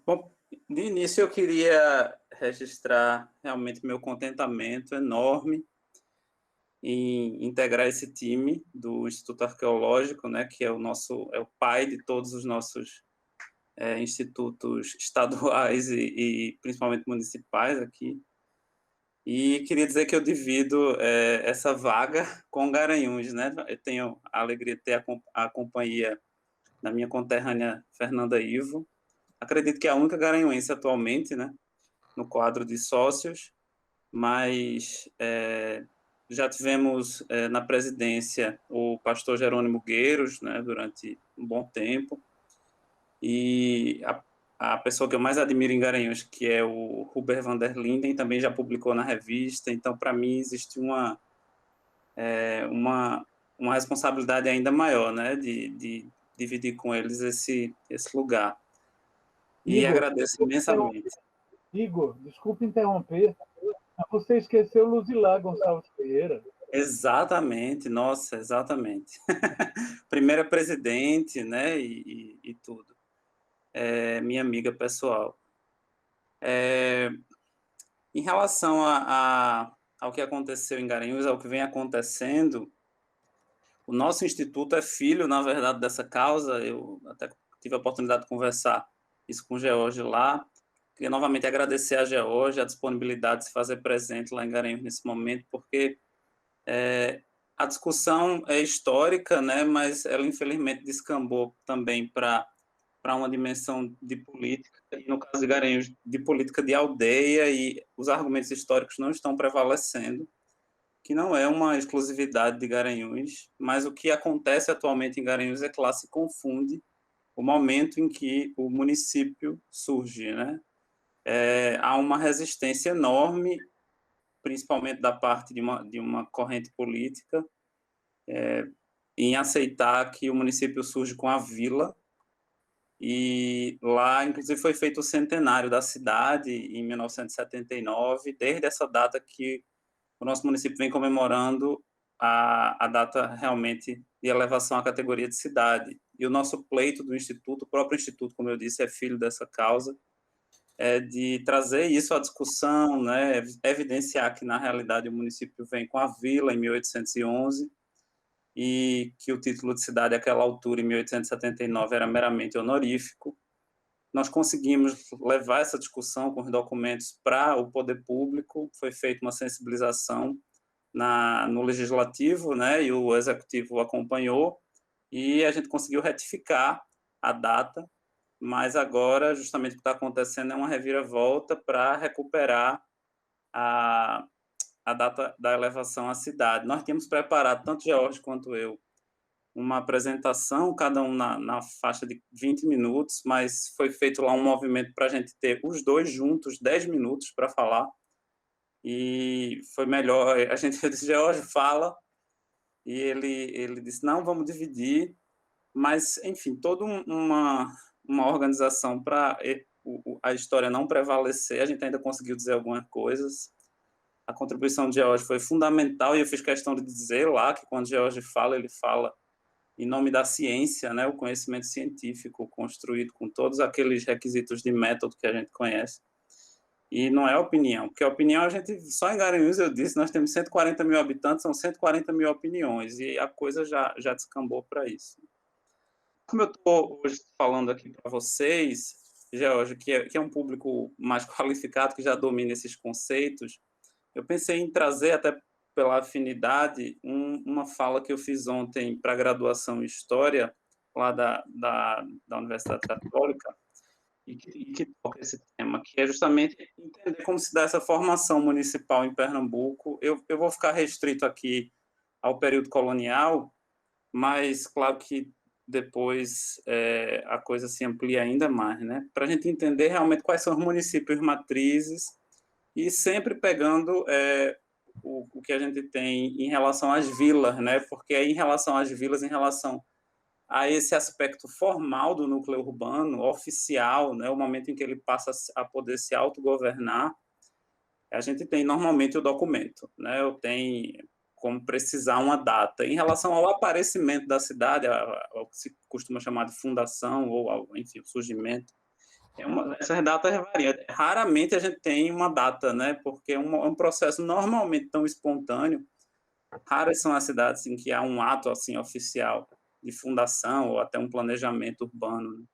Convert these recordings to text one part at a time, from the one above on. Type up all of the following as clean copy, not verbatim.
Bom, de início eu queria registrar realmente meu contentamento enorme em integrar esse time do Instituto Arqueológico, né, que é o pai de todos os nossos institutos estaduais e principalmente municipais aqui. E queria dizer que eu divido essa vaga com Garanhuns, né? Eu tenho a alegria de ter a companhia da minha conterrânea Fernanda Ivo. Acredito que é a única garanhuense atualmente, né, no quadro de sócios, mas já tivemos na presidência o pastor Jerônimo Gueiros, né, durante um bom tempo, e a pessoa que eu mais admiro em Garanhuns, que é o Huber van der Linden, também já publicou na revista, então para mim existe uma responsabilidade ainda maior, né, de dividir com eles esse lugar. E Igor, agradeço imensamente. Igor, desculpe interromper, mas você esqueceu Luzilá Gonçalves Ferreira. Exatamente, nossa, exatamente. Primeira presidente, né, e tudo. Minha amiga pessoal. Em relação ao que aconteceu em Garanhuns, ao que vem acontecendo, o nosso instituto é filho, na verdade, dessa causa. Eu até tive a oportunidade de conversar isso com o George lá. Queria novamente agradecer a George a disponibilidade de se fazer presente lá em Garanhuns nesse momento, porque a discussão é histórica, né, mas ela infelizmente descambou também para uma dimensão de política, e no caso de Garanhuns, de política de aldeia, e os argumentos históricos não estão prevalecendo, que não é uma exclusividade de Garanhuns, mas o que acontece atualmente em Garanhuns é que lá se confunde o momento em que o município surge, né? Há uma resistência enorme, principalmente da parte de uma corrente política, em aceitar que o município surge com a vila, e lá, inclusive, foi feito o centenário da cidade, em 1979, desde essa data que o nosso município vem comemorando a data realmente de elevação à categoria de cidade. E o nosso pleito do Instituto, o próprio Instituto, como eu disse, é filho dessa causa, é de trazer isso à discussão, né, evidenciar que, na realidade, o município vem com a vila em 1811, e que o título de cidade, àquela altura, em 1879, era meramente honorífico. Nós conseguimos levar essa discussão com os documentos para o poder público, foi feita uma sensibilização no legislativo, né, e o executivo acompanhou, e a gente conseguiu retificar a data, mas agora, justamente o que está acontecendo é uma reviravolta para recuperar a, a data da elevação à cidade. Nós tínhamos preparado, tanto George quanto eu, uma apresentação, cada um na faixa de 20 minutos, mas foi feito lá um movimento para a gente ter os dois juntos, 10 minutos para falar, e foi melhor. A gente, eu disse, George, fala, e ele disse, não, vamos dividir, mas, enfim, toda uma organização para a história não prevalecer, a gente ainda conseguiu dizer algumas coisas. A contribuição de George foi fundamental, e eu fiz questão de dizer lá que quando George fala, ele fala em nome da ciência, né, o conhecimento científico construído com todos aqueles requisitos de método que a gente conhece. E não é opinião, porque a opinião a gente, só em Garanhuns, eu disse, nós temos 140 mil habitantes, são 140 mil opiniões, e a coisa já descambou para isso. Como eu estou hoje falando aqui para vocês, George, que é um público mais qualificado, que já domina esses conceitos, eu pensei em trazer, até pela afinidade, uma fala que eu fiz ontem para a graduação em História, lá da Universidade Católica, e que toca esse tema, que é justamente entender como se dá essa formação municipal em Pernambuco. Eu vou ficar restrito aqui ao período colonial, mas claro que depois a coisa se amplia ainda mais, né? Para a gente entender realmente quais são os municípios matrizes, e sempre pegando o que a gente tem em relação às vilas, né? Porque aí, em relação às vilas, em relação a esse aspecto formal do núcleo urbano, oficial, né? O momento em que ele passa a poder se autogovernar, a gente tem normalmente o documento, né? Eu tenho como precisar uma data. Em relação ao aparecimento da cidade, ao que se costuma chamar de fundação, ou enfim, o surgimento, Essas datas variam. Raramente a gente tem uma data, né? Porque é um processo normalmente tão espontâneo. Raras são as cidades em que há um ato assim oficial de fundação ou até um planejamento urbano, né?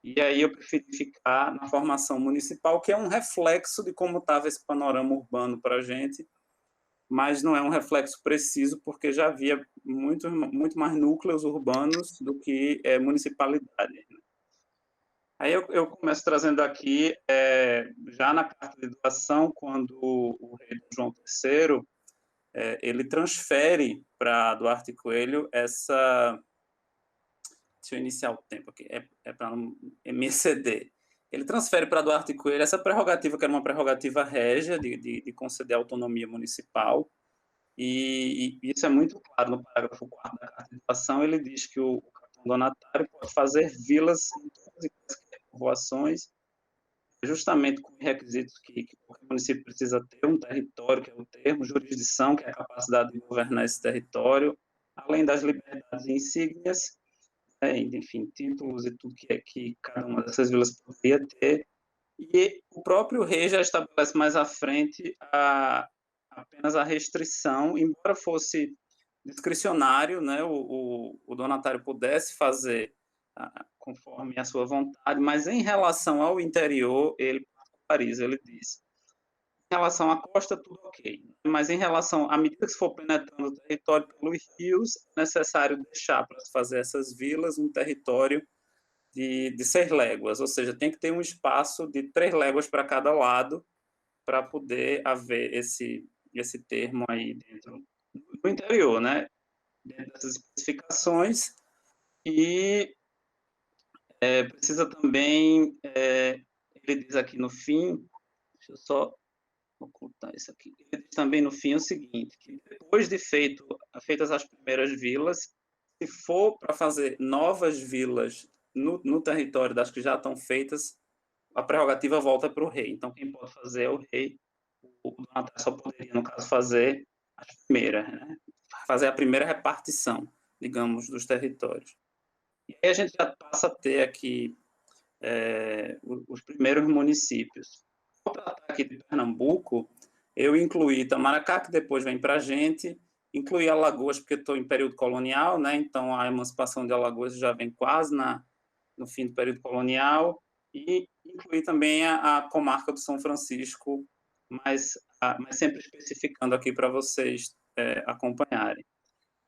E aí eu preferi ficar na formação municipal, que é um reflexo de como estava esse panorama urbano para a gente, mas não é um reflexo preciso, porque já havia muito mais núcleos urbanos do que municipalidade. Aí eu começo trazendo aqui, já na carta de doação, quando o rei João III, ele transfere para Duarte Coelho essa... Deixa eu iniciar o tempo aqui, para não me exceder. Ele transfere para Duarte Coelho essa prerrogativa, que era uma prerrogativa régia de conceder autonomia municipal, e isso é muito claro no parágrafo 4 da carta de doação. Ele diz que o capitão donatário pode fazer vilas em todas e quaisquer povoações, justamente com requisitos que qualquer município precisa ter: um território, que é o termo, jurisdição, que é a capacidade de governar esse território, além das liberdades e insígnias, enfim, títulos e tudo que cada uma dessas vilas poderia ter. E o próprio rei já estabelece mais à frente apenas a restrição, embora fosse discricionário, né, o donatário pudesse fazer conforme a sua vontade, mas em relação ao interior, ele particulariza, ele diz: em relação à costa, tudo ok, mas em relação, à medida que se for penetrando o território pelos rios, é necessário deixar para se fazer essas vilas um território de 6 léguas, ou seja, tem que ter um espaço de 3 léguas para cada lado, para poder haver esse termo aí dentro do interior, né? Dentro dessas especificações. E precisa também, ele diz aqui no fim, deixa eu só ocultar isso aqui, ele diz também no fim o seguinte, que depois de feitas as primeiras vilas, se for para fazer novas vilas no território das que já estão feitas, a prerrogativa volta para o rei. Então, quem pode fazer é o rei. O donatário só poderia, no caso, fazer as primeiras, né? Fazer a primeira repartição, digamos, dos territórios. E aí a gente já passa a ter aqui os primeiros municípios. Vou tratar aqui de Pernambuco, eu incluí Itamaracá, que depois vem para a gente, incluí Alagoas, porque estou em período colonial, né? Então a emancipação de Alagoas já vem quase no fim do período colonial, e incluí também a comarca do São Francisco, mas sempre especificando aqui para vocês acompanharem.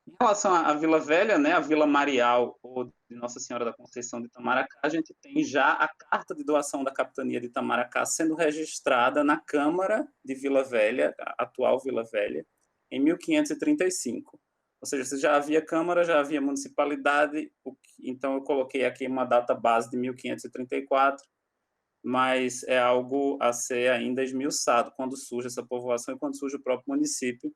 Em relação à Vila Velha, né, a Vila Marial, ou de Nossa Senhora da Conceição de Itamaracá, a gente tem já a carta de doação da capitania de Itamaracá sendo registrada na Câmara de Vila Velha, a atual Vila Velha, em 1535. Ou seja, se já havia Câmara, já havia municipalidade, então eu coloquei aqui uma data base de 1534, mas é algo a ser ainda esmiuçado quando surge essa povoação e quando surge o próprio município,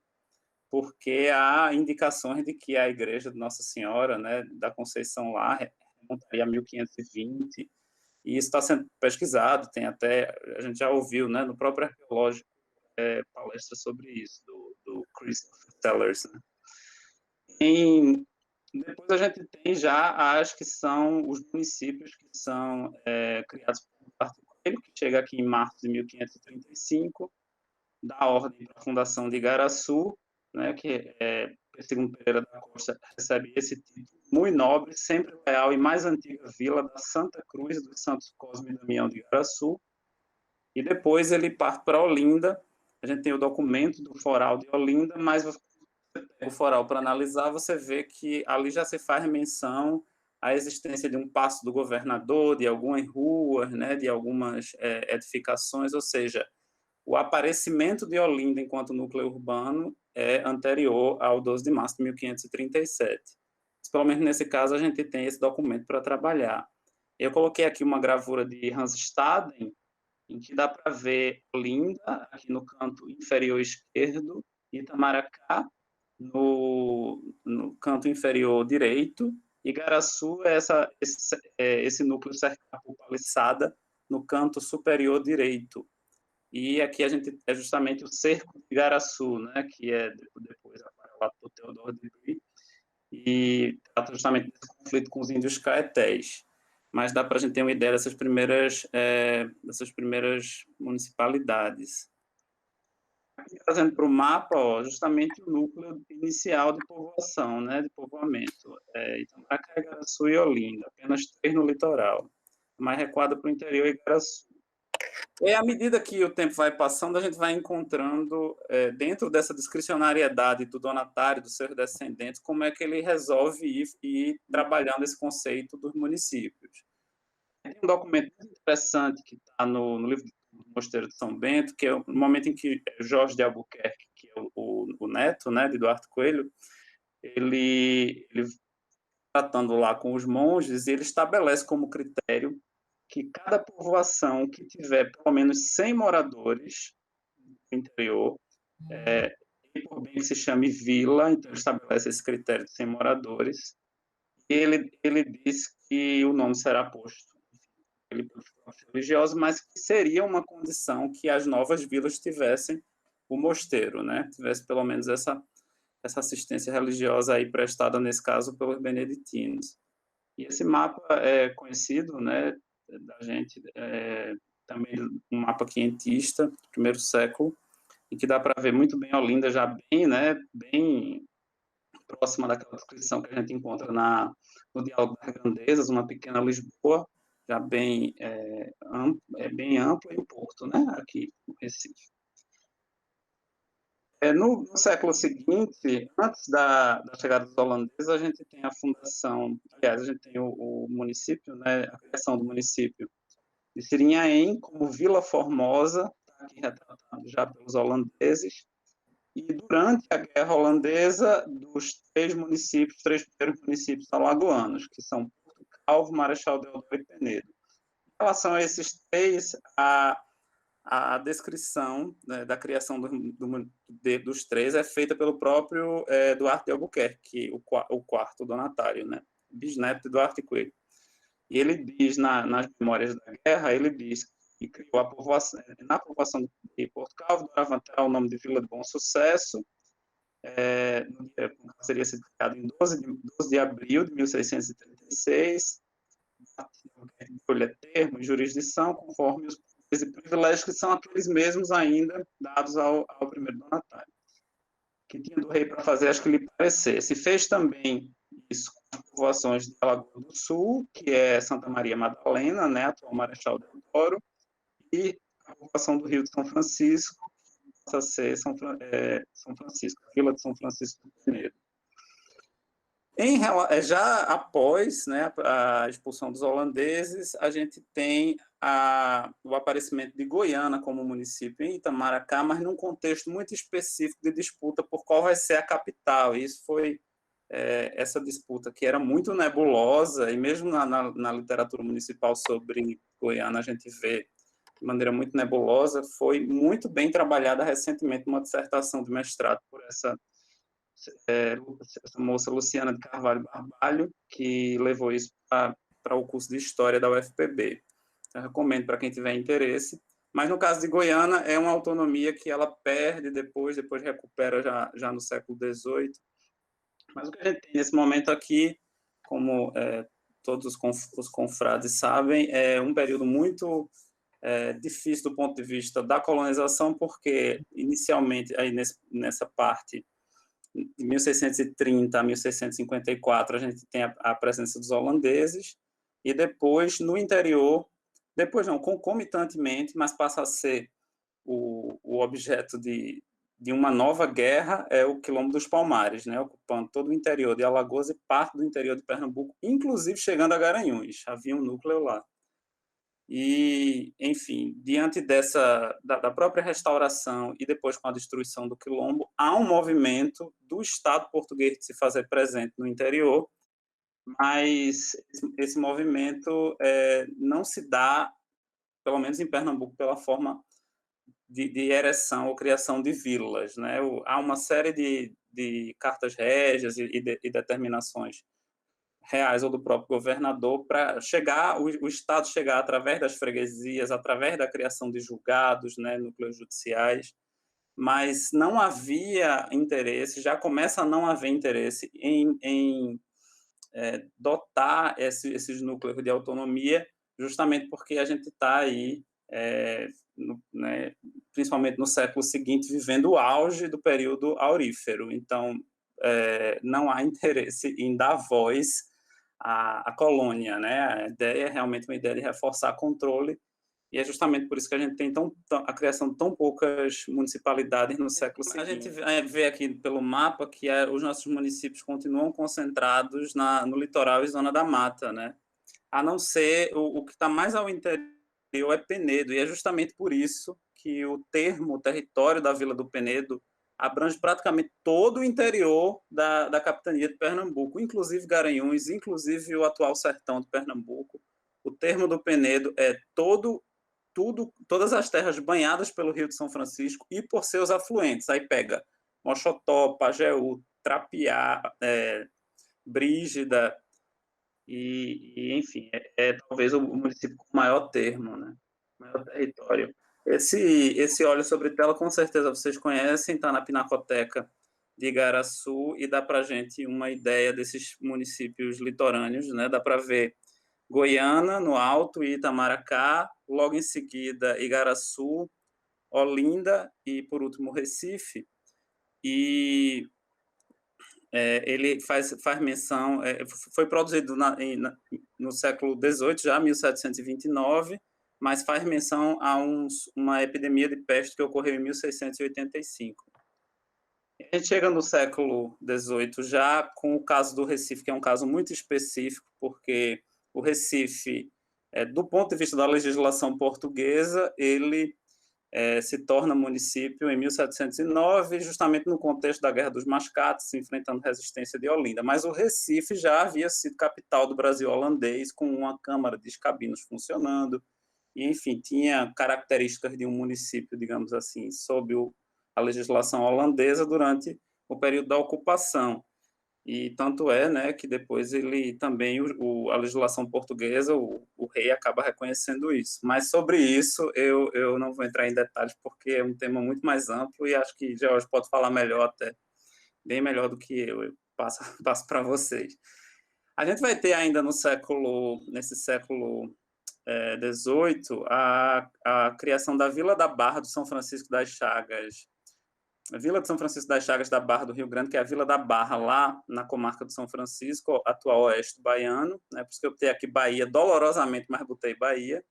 porque há indicações de que a igreja de Nossa Senhora, né, da Conceição lá, remontaria a 1520, e isso está sendo pesquisado, tem até, a gente já ouviu, né, no próprio arqueológico, palestra sobre isso, do Christopher Sellers, né. Depois a gente tem já as que são os municípios que são criados por Duarte Coelho, que chega aqui em março de 1535, dá ordem para a fundação de Igaraçu, né, que segundo Pereira da Costa recebe esse título muito nobre, sempre leal e mais antiga vila da Santa Cruz dos Santos Cosme e Damião de Igaraçu. E depois ele parte para Olinda. A gente tem o documento do foral de Olinda, mas você pega o foral para analisar, você vê que ali já se faz menção à existência de um paço do governador, de algumas ruas, né, de algumas edificações, ou seja, o aparecimento de Olinda enquanto núcleo urbano é anterior ao 12 de março de 1537. Pelo menos nesse caso, a gente tem esse documento para trabalhar. Eu coloquei aqui uma gravura de Hans Staden, em que dá para ver Olinda, aqui no canto inferior esquerdo, e Itamaracá, no canto inferior direito, e Igaraçu é esse núcleo cercado por paliçada no canto superior direito. E aqui a gente é justamente o cerco de Igaraçu, né, que é depois aparelado por Teodoro de Brito, e trata justamente desse conflito com os índios caetés. mas dá para a gente ter uma ideia dessas primeiras municipalidades. Aqui, trazendo para o mapa, ó, justamente o núcleo inicial de povoação, né, de povoamento. Itamaracá, Igaraçu e Olinda, apenas 3 no litoral. Mais recuada para o interior, Igaraçu. E à medida que o tempo vai passando, a gente vai encontrando, dentro dessa discricionariedade do donatário, dos seus descendentes, como é que ele resolve ir trabalhando esse conceito dos municípios. Tem um documento muito interessante que está no livro do Mosteiro de São Bento, que é o momento em que Jorge de Albuquerque, que é o neto, né, de Duarte Coelho, ele tratando lá com os monges, ele estabelece como critério que cada povoação que tiver pelo menos 100 moradores no interior, e por bem que se chame vila, então ele estabelece esse critério de 100 moradores, e ele diz que o nome será posto pelos religiosos, mas que seria uma condição que as novas vilas tivessem o mosteiro, né? Tivesse pelo menos essa assistência religiosa aí prestada, nesse caso, pelos beneditinos. E esse mapa é conhecido, né, da gente, também um mapa quientista, do primeiro século, e que dá para ver muito bem Olinda já bem, né, bem próxima daquela descrição que a gente encontra no Diálogo das Grandezas, uma pequena Lisboa, já bem, bem ampla, e o Porto, né, aqui no Recife. No século seguinte, antes da chegada dos holandeses, a gente tem a fundação, aliás, a gente tem o município, né, a criação do município de Sirinhaém como Vila Formosa, tá aqui retratado já pelos holandeses, e durante a Guerra Holandesa, dos 3 primeiros municípios alagoanos, que são Porto Calvo, Marechal Deodoro e Penedo. Em relação a esses 3, a descrição, né, da criação dos 3 é feita pelo próprio Duarte de Albuquerque, o quarto donatário, né, bisneto de Duarte Coelho. E ele diz, nas Memórias da Guerra, ele diz que criou a povoação, na povoação de Porto Calvo, até o nome de Vila de Bom Sucesso, seria sido criado em 12 de abril de 1636, termo e jurisdição, conforme os e privilégios que são aqueles mesmos ainda dados ao primeiro donatário, que tinha do rei para fazer as que lhe parecesse. Fez também isso com as povoações de Alagoas do Sul, que é Santa Maria Madalena, né, atual Marechal Deodoro, e a povoação do Rio de São Francisco, que passa a ser São Francisco, a Vila de São Francisco do Penedo. Já após, né, a expulsão dos holandeses, a gente tem o aparecimento de Goiânia como município em Itamaracá, mas num contexto muito específico de disputa por qual vai ser a capital. E isso foi essa disputa que era muito nebulosa, e mesmo na literatura municipal sobre Goiânia a gente vê de maneira muito nebulosa, foi muito bem trabalhada recentemente numa dissertação de mestrado por essa moça Luciana de Carvalho Barbalho, que levou isso para o curso de História da UFPB. Eu recomendo para quem tiver interesse. Mas no caso de Goiânia, é uma autonomia que ela perde depois recupera já no século XVIII. Mas o que a gente tem nesse momento aqui, como todos os confrades sabem, é um período muito difícil do ponto de vista da colonização, porque inicialmente, aí nessa parte, de 1630 a 1654, a gente tem a presença dos holandeses, e depois, no interior, depois não, concomitantemente, mas passa a ser o objeto de uma nova guerra, é o Quilombo dos Palmares, né, ocupando todo o interior de Alagoas e parte do interior de Pernambuco, inclusive chegando a Garanhuns, havia um núcleo lá. E, enfim, diante da própria restauração e depois com a destruição do Quilombo, há um movimento do Estado português de se fazer presente no interior, mas esse movimento não se dá, pelo menos em Pernambuco, pela forma de ereção ou criação de vilas, né? Há uma série de cartas régias e determinações reais ou do próprio governador para o Estado chegar através das freguesias, através da criação de julgados, né, núcleos judiciais, mas não havia interesse, já começa a não haver interesse em dotar esses núcleos de autonomia, justamente porque a gente está aí, né, principalmente no século seguinte, vivendo o auge do período aurífero. Então, não há interesse em dar voz à colônia, né? A ideia é realmente uma ideia de reforçar controle, e é justamente por isso que a gente tem a criação de tão poucas municipalidades no século seguinte. A gente vê aqui pelo mapa que os nossos municípios continuam concentrados no litoral e zona da mata, né? A não ser o que está mais ao interior é Penedo, e é justamente por isso que o território da Vila do Penedo abrange praticamente todo o interior da capitania de Pernambuco, inclusive Garanhuns, inclusive o atual sertão de Pernambuco. O termo do Penedo é todas as terras banhadas pelo Rio de São Francisco e por seus afluentes. Aí pega Moxotó, Pajeú, Trapiá, Brígida, enfim, talvez o município com maior termo, né? Maior território. Esse óleo sobre tela, com certeza vocês conhecem, está na Pinacoteca de Igaraçu, e dá para a gente uma ideia desses municípios litorâneos, né? Dá para ver Goiânia, no alto, e Itamaracá, logo em seguida Igaraçu, Olinda e, por último, Recife. E ele faz menção, foi produzido no século XVIII, já 1729, mas faz menção a uma epidemia de peste que ocorreu em 1685. A gente chega no século XVIII já com o caso do Recife, que é um caso muito específico, porque o Recife, do ponto de vista da legislação portuguesa, ele se torna município em 1709, justamente no contexto da Guerra dos Mascates, enfrentando resistência de Olinda. Mas o Recife já havia sido capital do Brasil holandês, com uma Câmara de Escabinos funcionando, e, enfim, tinha características de um município, digamos assim, sob a legislação holandesa durante o período da ocupação. E tanto é, né, que depois ele também, a legislação portuguesa, o rei acaba reconhecendo isso. Mas sobre isso eu não vou entrar em detalhes, porque é um tema muito mais amplo, e acho que George pode falar melhor, até bem melhor do que eu passo para vocês. A gente vai ter ainda nesse século XVIII, a criação da Vila da Barra do São Francisco das Chagas, a Vila de São Francisco das Chagas da Barra do Rio Grande, que é a Vila da Barra, lá na comarca de São Francisco, atual oeste baiano, né? Por isso que eu botei aqui Bahia dolorosamente, mas botei Bahia.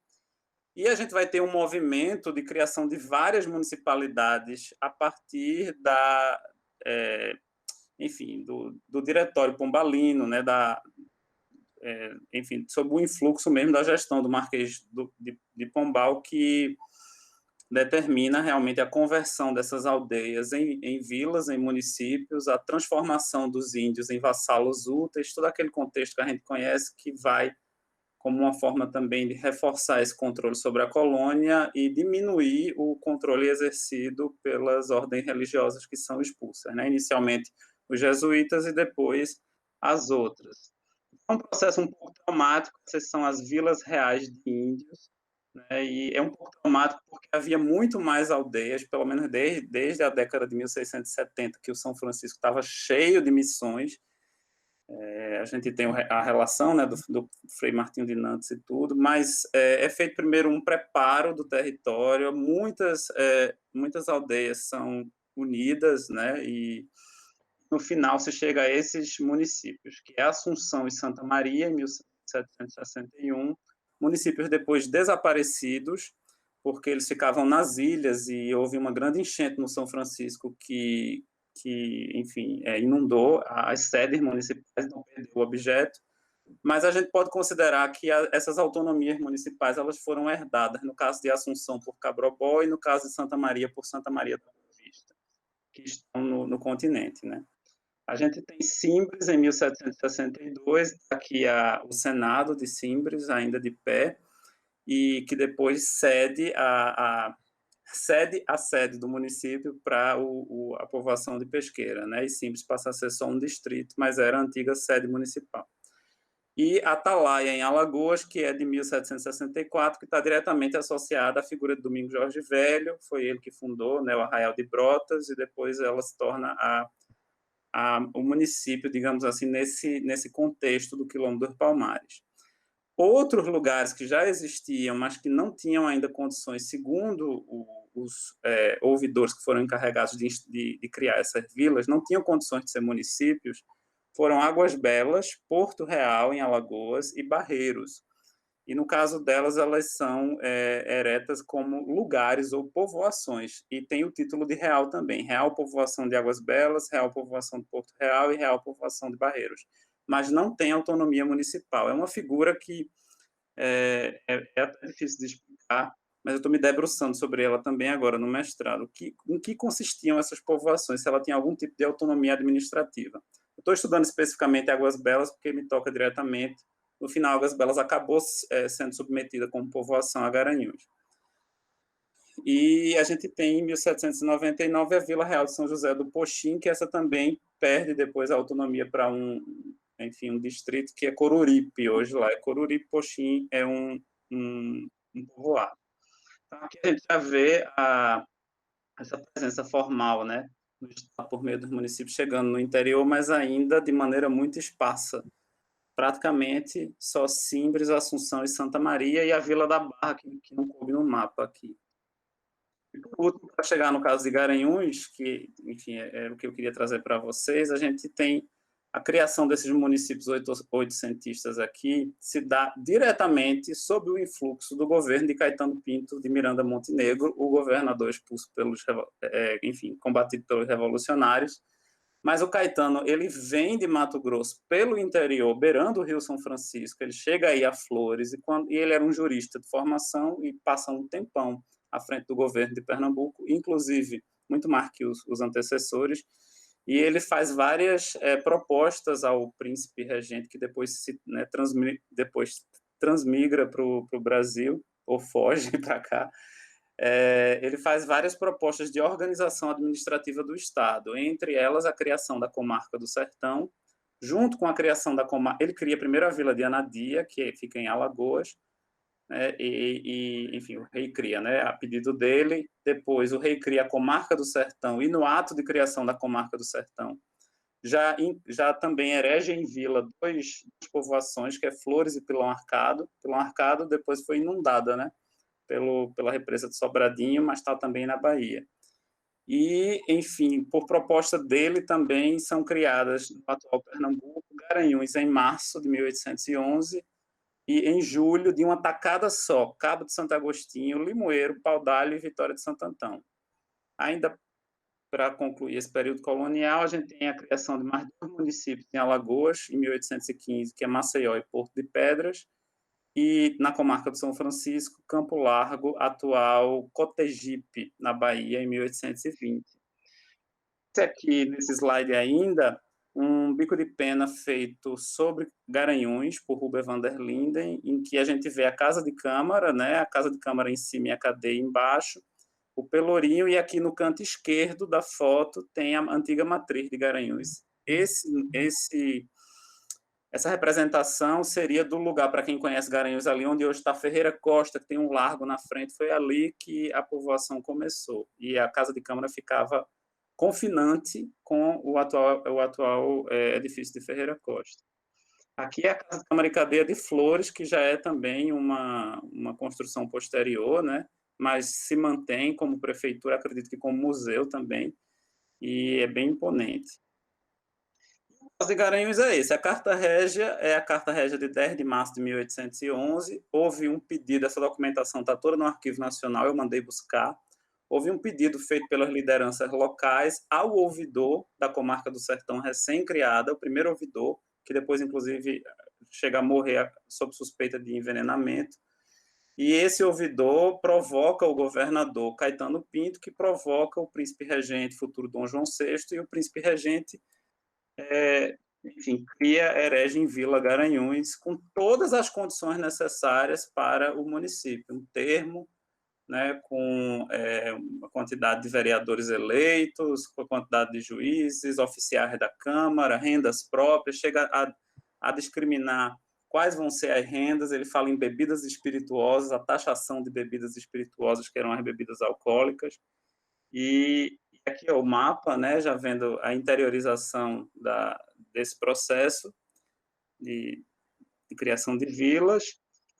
E a gente vai ter um movimento de criação de várias municipalidades a partir enfim, do Diretório Pombalino, né? Enfim, sob o influxo mesmo da gestão do Marquês de Pombal, que determina realmente a conversão dessas aldeias em vilas, em municípios, a transformação dos índios em vassalos úteis, todo aquele contexto que a gente conhece, que vai como uma forma também de reforçar esse controle sobre a colônia e diminuir o controle exercido pelas ordens religiosas que são expulsas, né? Inicialmente os jesuítas e depois as outras. É um processo um pouco traumático, essas são as vilas reais de índios, né? E é um pouco traumático porque havia muito mais aldeias, pelo menos desde a década de 1670, que o São Francisco estava cheio de missões. A gente tem a relação, né, do Frei Martinho de Nantes e tudo, mas é feito primeiro um preparo do território, muitas aldeias são unidas, né, e no final se chega a esses municípios, que é Assunção e Santa Maria, em 1761, municípios depois desaparecidos, porque eles ficavam nas ilhas e houve uma grande enchente no São Francisco que enfim, inundou as sedes municipais, não perdeu o objeto, mas a gente pode considerar que essas autonomias municipais elas foram herdadas, no caso de Assunção por Cabrobó e no caso de Santa Maria por Santa Maria da Boa Vista, que estão no continente, né? A gente tem Simbres em 1762, aqui o Senado de Simbres, ainda de pé, e que depois cede a sede do município para a povoação de Pesqueira, né? E Simbres passa a ser só um distrito, mas era a antiga sede municipal. E Atalaia, em Alagoas, que é de 1764, que está diretamente associada à figura de Domingos Jorge Velho, foi ele que fundou, né, o Arraial de Brotas, e depois ela se torna o município, digamos assim, nesse contexto do Quilombo dos Palmares. Outros lugares que já existiam, mas que não tinham ainda condições, segundo os ouvidores que foram encarregados de criar essas vilas, não tinham condições de ser municípios, foram Águas Belas, Porto Real, em Alagoas, e Barreiros. E, no caso delas, elas são eretas como lugares ou povoações, e tem o título de real também, Real Povoação de Águas Belas, Real Povoação de Porto Real e Real Povoação de Barreiros. Mas não tem autonomia municipal. É uma figura que é até difícil de explicar, mas eu estou me debruçando sobre ela também agora no mestrado. Em que consistiam essas povoações, se ela tinha algum tipo de autonomia administrativa. Eu estou estudando especificamente Águas Belas, porque me toca diretamente. No final, Águas Belas acabou sendo submetida como povoação a Garanhuns. E a gente tem, em 1799, a Vila Real de São José do Poxim, que essa também perde depois a autonomia para um distrito que é Coruripe, hoje lá é Coruripe, Poxim é um povoado. Então, aqui a gente já vê essa presença formal, né, do Estado por meio dos municípios chegando no interior, mas ainda de maneira muito esparsa. Praticamente só Simbres, Assunção e Santa Maria, e a Vila da Barra, que não coube no mapa aqui. E, por último, para chegar no caso de Garanhuns, que, enfim, é o que eu queria trazer para vocês, a gente tem a criação desses municípios oitocentistas aqui se dá diretamente sob o influxo do governo de Caetano Pinto de Miranda Montenegro, o governador expulso pelos, combatido pelos revolucionários. Mas o Caetano, ele vem de Mato Grosso pelo interior, beirando o Rio São Francisco, ele chega aí a Flores, e ele era um jurista de formação e passa um tempão à frente do governo de Pernambuco, inclusive muito mais que os antecessores, e ele faz várias propostas ao príncipe regente, que depois transmigra para o Brasil, ou foge para cá. Ele faz várias propostas de organização administrativa do Estado, entre elas a criação da Comarca do Sertão, junto com a criação da Comarca, ele cria primeiro a Vila de Anadia, que fica em Alagoas, né, enfim, o rei cria, né, a pedido dele. Depois o rei cria a Comarca do Sertão, e no ato de criação da Comarca do Sertão, já também erege em vila duas povoações, que é Flores e Pilão Arcado. Pilão Arcado depois foi inundada, né, pela represa de Sobradinho, mas está também na Bahia. E, enfim, por proposta dele também são criadas no atual Pernambuco, Garanhuns em março de 1811, e em julho, de uma tacada só, Cabo de Santo Agostinho, Limoeiro, Paudalho e Vitória de Santo Antão. Ainda para concluir esse período colonial, a gente tem a criação de mais dois municípios em Alagoas, em 1815, que é Maceió e Porto de Pedras, e na comarca do São Francisco, Campo Largo, atual Cotegipe, na Bahia, em 1820. Esse aqui, nesse slide ainda, um bico de pena feito sobre Garanhuns, por Ruber van der Linden, em que a gente vê a Casa de Câmara, né, a Casa de Câmara em cima e a cadeia embaixo, o Pelourinho, e aqui no canto esquerdo da foto tem a antiga matriz de Garanhuns. Essa representação seria do lugar, para quem conhece Garanhuns, ali onde hoje está Ferreira Costa, que tem um largo na frente, foi ali que a povoação começou. E a Casa de Câmara ficava confinante com o atual edifício de Ferreira Costa. Aqui é a Casa de Câmara e Cadeia de Flores, que já é também uma construção posterior, né? Mas se mantém como prefeitura, acredito que como museu também, e é bem imponente. O caso de Garanhuns é esse. A Carta Régia é a Carta Régia de 10 de março de 1811. Houve um pedido, essa documentação está toda no Arquivo Nacional, eu mandei buscar. Houve um pedido feito pelas lideranças locais ao ouvidor da Comarca do Sertão recém-criada, o primeiro ouvidor, que depois, inclusive, chega a morrer sob suspeita de envenenamento. E esse ouvidor provoca o governador Caetano Pinto, que provoca o príncipe regente, futuro Dom João VI, e o príncipe regente, enfim, erege em Vila Garanhuns, com todas as condições necessárias para o município, um termo, né, com uma quantidade de vereadores eleitos, com a quantidade de juízes, oficiais da Câmara, rendas próprias, chega a discriminar quais vão ser as rendas. Ele fala em bebidas espirituosas, a taxação de bebidas espirituosas, que eram as bebidas alcoólicas, e aqui é o mapa, né, já vendo a interiorização desse processo de criação de vilas,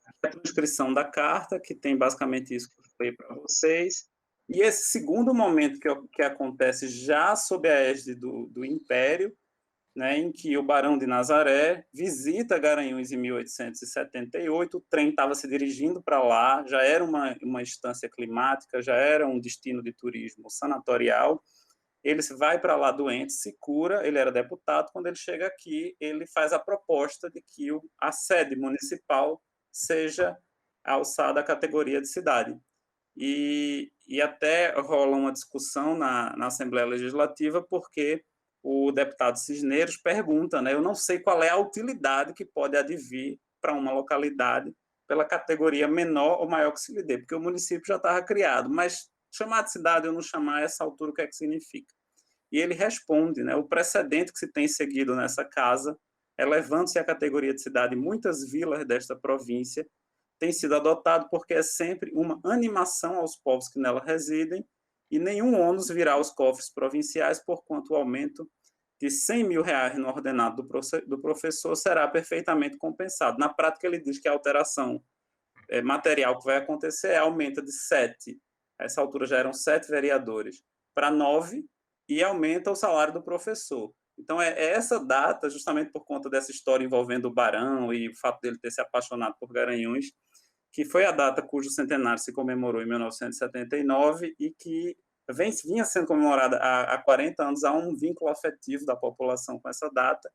a transcrição da carta, que tem basicamente isso que eu falei para vocês, e esse segundo momento que acontece já sob a égide do Império, né, em que o Barão de Nazaré visita Garanhuns em 1878, o trem estava se dirigindo para lá, já era uma estância climática, já era um destino de turismo sanatorial, ele vai para lá doente, se cura, ele era deputado, quando ele chega aqui, ele faz a proposta de que a sede municipal seja alçada à categoria de cidade. E até rola uma discussão na Assembleia Legislativa, porque o deputado Cisneros pergunta, né, eu não sei qual é a utilidade que pode advir para uma localidade pela categoria menor ou maior que se lhe dê, porque o município já estava criado, mas chamar de cidade ou não chamar, a essa altura, o que é que significa? E ele responde, né, o precedente que se tem seguido nessa casa, elevando-se à categoria de cidade muitas vilas desta província, tem sido adotado porque é sempre uma animação aos povos que nela residem e nenhum ônus virá aos cofres provinciais, porquanto o aumento de R$ 100.000 no ordenado do professor será perfeitamente compensado. Na prática, ele diz que a alteração material que vai acontecer aumenta de 7, a essa altura já eram 7 vereadores, para 9, e aumenta o salário do professor. Então, é essa data, justamente por conta dessa história envolvendo o Barão e o fato dele ter se apaixonado por Garanhuns, que foi a data cujo centenário se comemorou em 1979 e que vinha sendo comemorada há 40 anos, há um vínculo afetivo da população com essa data,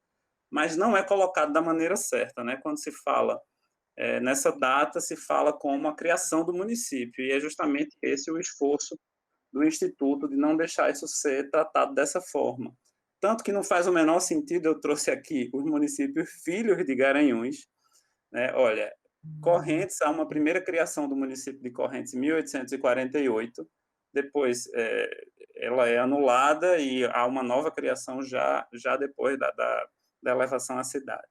mas não é colocado da maneira certa, né? Quando se fala nessa data, se fala como a criação do município, e é justamente esse o esforço do Instituto de não deixar isso ser tratado dessa forma. Tanto que não faz o menor sentido, eu trouxe aqui os municípios filhos de Garanhuns, né? Olha, Correntes, há uma primeira criação do município de Correntes em 1848, depois ela é anulada e há uma nova criação já depois da elevação à cidade.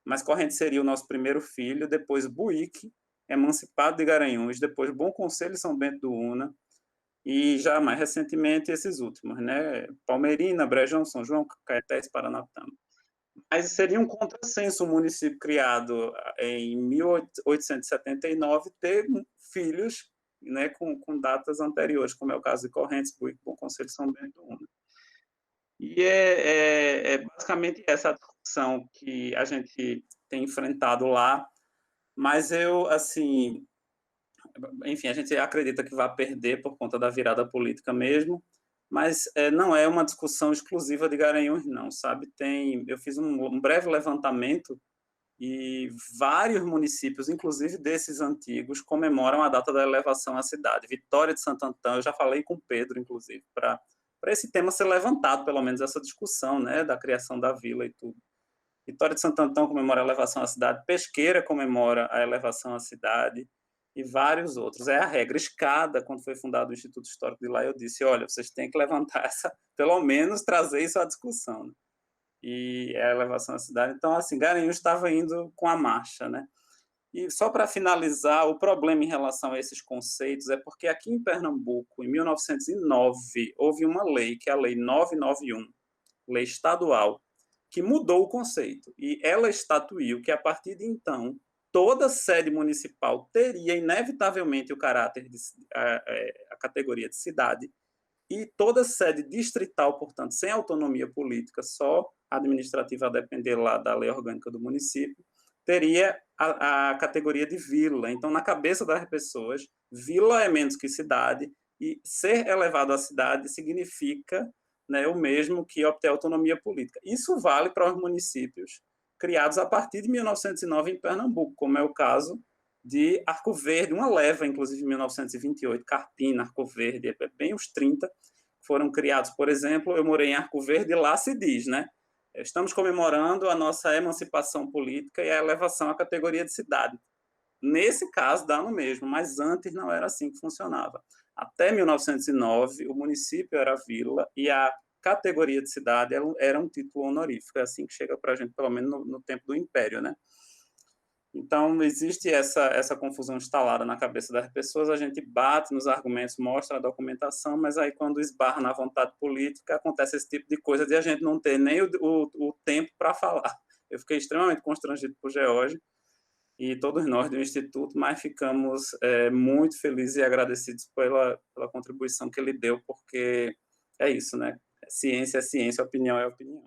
Mas Correntes seria o nosso primeiro filho, depois Buíque, emancipado de Garanhuns, depois Bom Conselho e São Bento do Una, e já mais recentemente esses últimos, né? Palmeirina, Brejão, São João, Caetés, Paranatama. Mas seria um contrassenso o município criado em 1879 ter filhos, né, com datas anteriores, como é o caso de Correntes, Buíque, Bom Conselho e São Bento do Una. E é basicamente essa discussão que a gente tem enfrentado lá, mas assim, enfim, a gente acredita que vai perder por conta da virada política mesmo, mas não é uma discussão exclusiva de Garanhuns, não, sabe? Eu fiz um breve levantamento e vários municípios, inclusive desses antigos, comemoram a data da elevação à cidade. Vitória de Santo Antão, eu já falei com o Pedro, inclusive, para esse tema ser levantado, pelo menos essa discussão, né, da criação da vila e tudo. Vitória de Santo Antão comemora a elevação à cidade, Pesqueira comemora a elevação à cidade, e vários outros. É a regra. Escada, quando foi fundado o Instituto Histórico de lá, eu disse, olha, vocês têm que levantar pelo menos trazer isso à discussão, né? E a elevação à cidade. Então, assim, Garanhuns estava indo com a marcha, né? E só para finalizar, o problema em relação a esses conceitos é porque aqui em Pernambuco, em 1909, houve uma lei, que é a Lei 991, lei estadual, que mudou o conceito. E ela estatuiu que, a partir de então, toda sede municipal teria, inevitavelmente, o caráter de a categoria de cidade, e toda sede distrital, portanto, sem autonomia política, só administrativa a depender lá da lei orgânica do município, teria a categoria de vila. Então, na cabeça das pessoas, vila é menos que cidade, e ser elevado à cidade significa, né, o mesmo que obter autonomia política. Isso vale para os municípios criados a partir de 1909 em Pernambuco, como é o caso de Arco Verde, uma leva, inclusive, em 1928, Carpina, Arco Verde, bem os 30, foram criados, por exemplo, eu morei em Arco Verde, e lá se diz, né? Estamos comemorando a nossa emancipação política e a elevação à categoria de cidade. Nesse caso, dá no mesmo, mas antes não era assim que funcionava. Até 1909, o município era vila e a categoria de cidade era um título honorífico. É assim que chega para a gente, pelo menos no tempo do Império, né? Então, existe essa confusão instalada na cabeça das pessoas, a gente bate nos argumentos, mostra a documentação, mas aí quando esbarra na vontade política, acontece esse tipo de coisa de a gente não ter nem o tempo para falar. Eu fiquei extremamente constrangido por George e todos nós do Instituto, mas ficamos muito felizes e agradecidos pela contribuição que ele deu, porque é isso, né? Ciência é ciência, opinião é opinião.